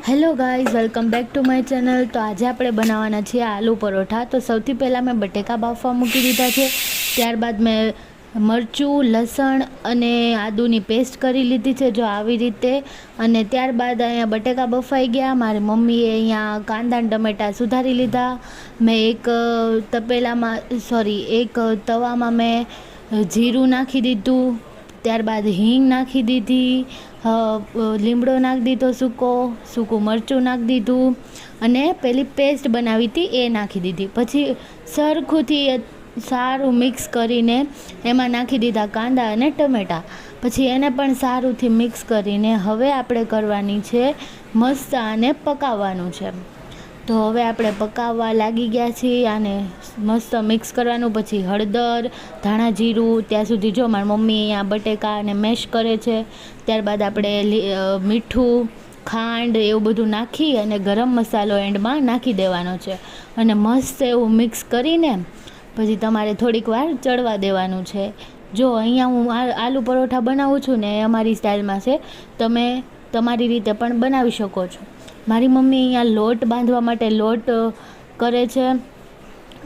Hello guys, welcome back to my channel. તો આજે આપણે બનાવવાના છીએ આલુ પરોઠા. તો સૌથી પહેલાં મેં બટેકા બાફવા મૂકી દીધા છે. ત્યારબાદ મેં મરચું, લસણ અને આદુની પેસ્ટ કરી લીધી છે, જો આવી રીતે. અને ત્યારબાદ અહીંયા બટેકા બફાઈ ગયા. મારી મમ્મીએ અહીંયા કાંદા અને ટમેટાં સુધારી લીધા. મેં એક તવામાં મેં જીરું નાખી દીધું. ત્યારબાદ હિંગ નાખી દીધી, લીમડો નાખી દીધો, સૂકું મરચું નાખી દીધું અને પેલી પેસ્ટ બનાવી હતી એ નાખી દીધી. પછી સરખુંથી સારું મિક્સ કરીને એમાં નાખી દીધા કાંદા અને ટમેટાં. પછી એને પણ સારુંથી મિક્સ કરીને હવે આપણે કરવાની છે મસ્ત આને પકાવવાનું છે. તો હવે આપણે પકાવવા લાગી ગયા છીએ. આને મસ્ત મિક્સ કરવાનું. પછી હળદર, ધાણા જીરું, ત્યાં સુધી જો મારી મમ્મી અહીંયા બટેકાને મેશ કરે છે. ત્યારબાદ આપણે મીઠું, ખાંડ એવું બધું નાખી અને ગરમ મસાલો એન્ડમાં નાખી દેવાનો છે. અને મસ્ત એવું મિક્સ કરીને પછી તમારે થોડીક વાર ચડવા દેવાનું છે. જો અહીંયા હું આલુ પરોઠા બનાવું છું ને એ અમારી સ્ટાઇલમાં છે. તમે તમારી રીતે પણ બનાવી શકો છો. મારી મમ્મી અહીંયા લોટ બાંધવા માટે લોટ કરે છે.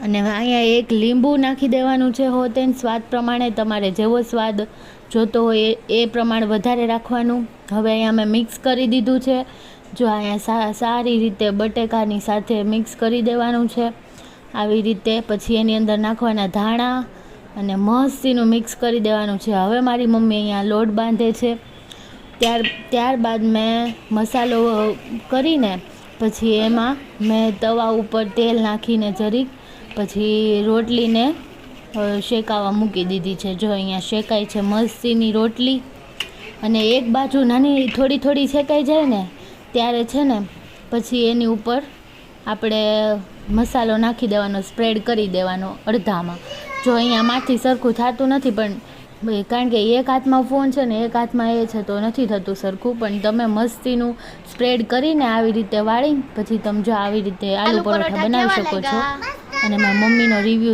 અને અહીંયા એક લીંબુ નાખી દેવાનું છે હોતેન સ્વાદ પ્રમાણે. તમારે જેવો સ્વાદ જોતો હોય એ પ્રમાણે વધારે રાખવાનું. હવે અહીંયા મેં મિક્સ કરી દીધું છે. જો અહીંયા સારી રીતે બટેકાની સાથે મિક્સ કરી દેવાનું છે આવી રીતે. પછી એની અંદર નાખવાના ધાણા અને મસ્તીનું મિક્સ કરી દેવાનું છે. હવે મારી મમ્મી અહીંયા લોટ બાંધે છે. ત્યારબાદ મેં મસાલો કરીને પછી એમાં મેં તવા ઉપર તેલ નાખીને જરીક પછી રોટલીને શેકાવા મૂકી દીધી છે. જો અહીંયા શેકાય છે મસ્તીની રોટલી. અને એક બાજુ નાની થોડી શેકાઈ જાય ને ત્યારે છે ને પછી એની ઉપર આપણે મસાલો નાખી દેવાનો, સ્પ્રેડ કરી દેવાનો અડધામાં. જો અહીંયા માથી સરખું થતું નથી પણ કારણ કે એક હાથમાં ફોન છે ને એક હાથમાં એ છે તો નથી થતું સરખું. પણ તમે મસ્તીનું સ્પ્રેડ કરીને આવી રીતે વાળી પછી તમે જો આવી રીતે આલુ પરોઠા બનાવી શકો છો. અને મારી મમ્મીનો રિવ્યૂ